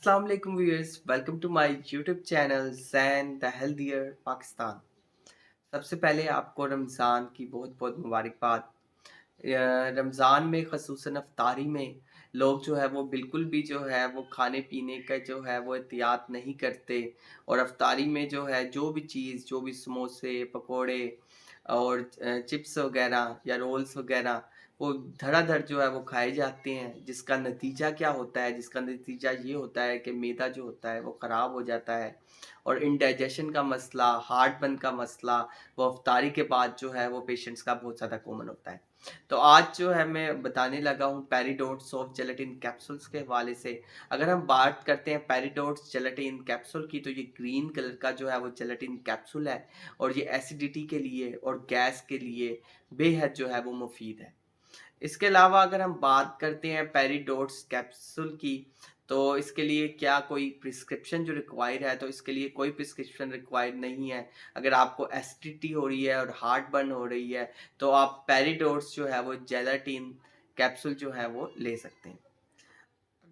अस्सलाम वालेकुम viewers, welcome to my YouTube channel Zain the healthier Pakistan. सबसे पहले आपको रमज़ान की बहुत बहुत मुबारकबाद। रमज़ान में ख़ुसूसन अफ्तारी में लोग जो है वो बिल्कुल भी जो है वो खाने पीने का जो है वो एहतियात नहीं करते, और अफ्तारी में जो है जो भी चीज़, जो भी समोसे, पकोड़े और चिप्स वगैरह या रोल्स वगैरह वो धड़ाधड़ जो है वो खाए जाते हैं, जिसका नतीजा क्या होता है? जिसका नतीजा ये होता है कि मैदा जो होता है वो ख़राब हो जाता है, और इंडाइजेशन का मसला, हार्ट बर्न का मसला वो इफ्तारी के बाद जो है वो पेशेंट्स का बहुत ज़्यादा कॉमन होता है। तो आज जो है मैं बताने लगा हूँ पेरिडोट्स सॉफ्ट जेलेटिन कैप्सूल्स के हवाले से। अगर हम बात करते हैं पेरिडोट्स जेलेटिन कैप्सूल की, तो ये ग्रीन कलर का जो है वो जेलेटिन कैप्सूल है, और ये एसिडिटी के लिए और गैस के लिए बेहद जो है वो मुफीद है। इसके अलावा अगर हम बात करते हैं पेरिडोट्स कैप्सूल की, तो इसके लिए क्या कोई प्रिस्क्रिप्शन जो रिक्वायर्ड है, तो इसके लिए कोई प्रिस्क्रिप्शन रिक्वायर्ड नहीं है। अगर आपको एसिडिटी हो रही है और हार्ट बर्न हो रही है, तो आप पेरिडोट्स जो है वो जेलाटिन कैप्सूल जो है वो ले सकते हैं।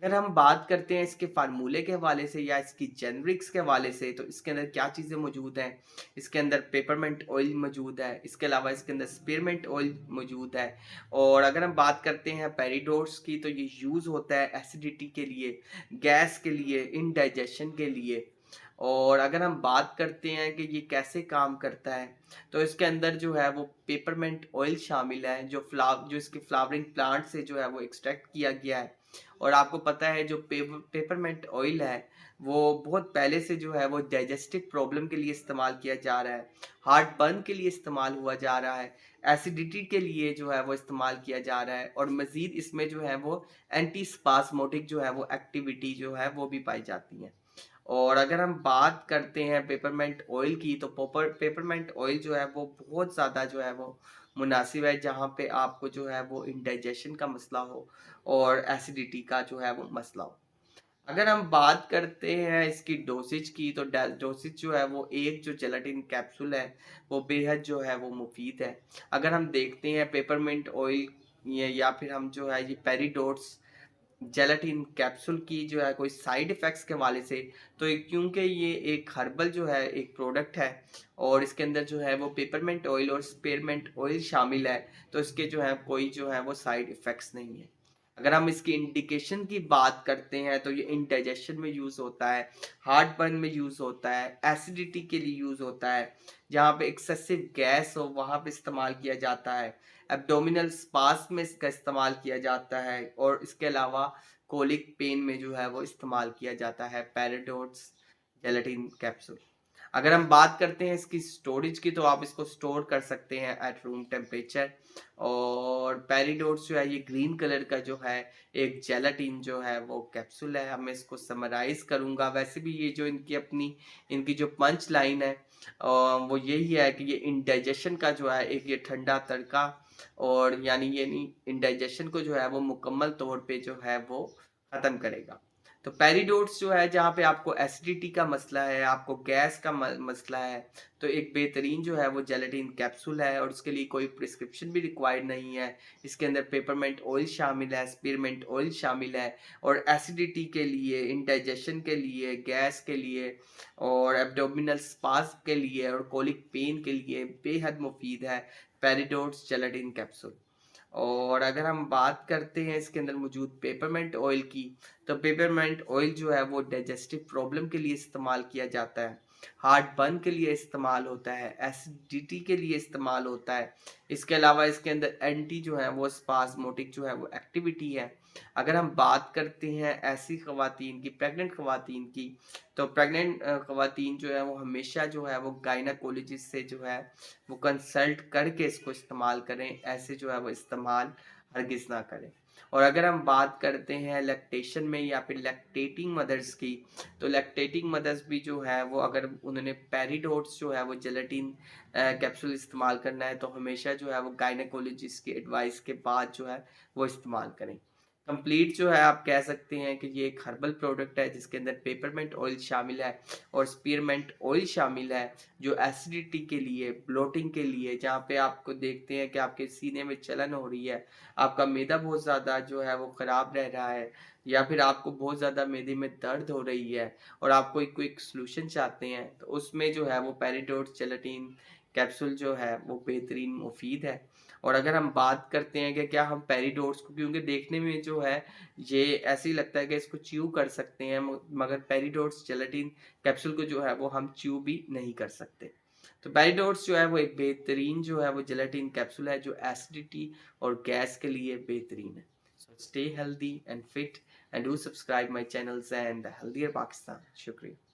अगर हम बात करते हैं इसके फार्मूले के हवाले से या इसकी जेनरिक्स के हवाले से, तो इसके अंदर क्या चीज़ें मौजूद हैं। इसके अंदर पेपरमेंट ऑयल मौजूद है, इसके अलावा इसके अंदर स्पीयरमिंट ऑयल मौजूद है। और अगर हम बात करते हैं पेरिडोट्स की, तो ये यूज़ होता है एसिडिटी के लिए, गैस के लिए, इनडाइजेशन के लिए। और अगर हम बात करते हैं कि ये कैसे काम करता है, तो इसके अंदर जो है वो पेपरमेंट ऑयल शामिल है, जो इसके फ्लावरिंग प्लांट से जो है वो एक्सट्रैक्ट किया गया है। और आपको पता है जो पेपरमेंट ऑयल है वो बहुत पहले से जो है वो डाइजेस्टिव प्रॉब्लम के लिए इस्तेमाल किया जा रहा है, हार्ट बर्न के लिए इस्तेमाल हुआ जा रहा है, एसिडिटी के लिए जो है वो इस्तेमाल किया जा रहा है, और मज़ीद इसमें जो है वो एंटी स्पास्मोटिक जो है वो एक्टिविटी जो है वो भी पाई जाती है। और अगर हम बात करते हैं पेपरमेंट ऑयल की, तो पेपरमेंट ऑयल जो है वो बहुत ज़्यादा जो है वो मुनासिब है, जहाँ पे आपको जो है वो इंडाइजेशन का मसला हो और एसिडिटी का जो है वो मसला हो। अगर हम बात करते हैं इसकी डोसेज की, तो डोसेज जो है वो एक जो जेलाटिन कैप्सूल है वो बेहद जो है वो मुफीद है। अगर हम देखते हैं पेपरमिंट ऑयल या फिर हम जो है ये पेरिडोट्स जेलाटिन कैप्सूल की जो है कोई साइड इफेक्ट्स के हवाले से, तो क्योंकि ये एक हर्बल जो है एक प्रोडक्ट है, और इसके अंदर जो है वो पेपरमेंट ऑयल और स्पेयरमेंट ऑयल शामिल है, तो इसके जो है कोई जो है वो साइड इफेक्ट्स नहीं है। अगर हम इसकी इंडिकेशन की बात करते हैं, तो ये इंडाइजेशन में यूज़ होता है, हार्ट बर्न में यूज़ होता है, एसिडिटी के लिए यूज़ होता है, जहाँ पे एक्सेसिव गैस हो वहाँ पे इस्तेमाल किया जाता है, एब्डोमिनल स्पास्म में इसका इस्तेमाल किया जाता है, और इसके अलावा कोलिक पेन में जो है वो इस्तेमाल किया जाता है पेरिडोट्स जेलेटिन कैप्सूल। अगर हम बात करते हैं इसकी स्टोरेज की, तो आप इसको स्टोर कर सकते हैं एट रूम टेम्परेचर। और पेरिडोट्स जो है ये ग्रीन कलर का जो है एक जेलाटिन जो है वो कैप्सूल है। अब मैं इसको समराइज करूंगा। वैसे भी ये जो इनकी जो पंच लाइन है वो यही है कि ये इंडाइजेशन का जो है एक ये ठंडा तड़का, और यानी ये नहीं इंडाइजेशन को जो है वो मुकम्मल तौर पे जो है वो ख़त्म करेगा। तो पेरिडोट्स जो है जहाँ पे आपको एसिडिटी का मसला है, आपको गैस का मसला है, तो एक बेहतरीन जो है वो जेलेटिन कैप्सूल है, और उसके लिए कोई प्रिस्क्रिप्शन भी रिक्वायर्ड नहीं है। इसके अंदर पेपरमेंट ऑयल शामिल है, स्पीयरमिंट ऑयल शामिल है, और एसिडिटी के लिए, इंडाइजेशन के लिए, गैस के लिए, और एब्डोमिनल स्पास्म के लिए, और कोलिक पेन के लिए बेहद मुफीद है पेरिडोट्स जेलेटिन कैप्सूल। और अगर हम बात करते हैं इसके अंदर मौजूद पेपरमेंट ऑयल की, तो पेपरमेंट ऑयल जो है वो डाइजेस्टिव प्रॉब्लम के लिए इस्तेमाल किया जाता है, हार्ट बर्न के लिए इस्तेमाल होता है, एसिडिटी के लिए इस्तेमाल होता है। इसके अलावा इसके अंदर एंटी जो है वो स्पास्मोटिक जो है वो एक्टिविटी है। अगर हम बात करते हैं ऐसी खवातीन की, प्रेग्नेंट खवातीन की, तो प्रेग्नेंट खवातीन जो है वो हमेशा जो है वो गायनाकोलॉजिस्ट से जो है वो कंसल्ट करके इसको इस्तेमाल करें, ऐसे जो है वो इस्तेमाल हरगिज़ ना करें। और अगर हम बात करते हैं लैक्टेशन में या फिर लैक्टेटिंग मदर्स की, तो लैक्टेटिंग मदर्स भी जो है वो अगर उन्होंने पेरिडोट्स जो है वो जेलेटिन कैप्सूल इस्तेमाल करना है, तो हमेशा जो है वो गायनेकोलॉजिस्ट की एडवाइस के बाद जो है वो इस्तेमाल करें। कंप्लीट जो है आप कह सकते हैं कि ये एक हर्बल प्रोडक्ट है जिसके अंदर पेपरमेंट ऑयल शामिल है और स्पीयरमेंट ऑयल शामिल है, जो एसिडिटी के लिए, ब्लोटिंग के लिए, जहाँ पे आपको देखते हैं कि आपके सीने में जलन हो रही है, आपका मैदा बहुत ज़्यादा जो है वो ख़राब रह रहा है, या फिर आपको बहुत ज़्यादा मैदे में दर्द हो रही है और आप कोई क्विक सॉल्यूशन चाहते हैं, तो उसमें जो है वो पेरिडोट जेलेटिन कैप्सूल जो है वो बेहतरीन मुफीद है। और अगर हम बात करते हैं कि क्या हम पेरिडोट्स को, क्योंकि देखने में जो है ये ऐसे ही लगता है कि इसको च्यू कर सकते हैं, मगर पेरिडोट्स जेलेटिन कैप्सूल को जो है वो हम च्यू भी नहीं कर सकते। तो पेरिडोट्स जो है वो एक बेहतरीन जो है वो जेलेटिन कैप्सूल है जो एसिडिटी और गैस के लिए बेहतरीन है। So stay healthy and fit and do subscribe my channel and the healthier Pakistan. शुक्रिया।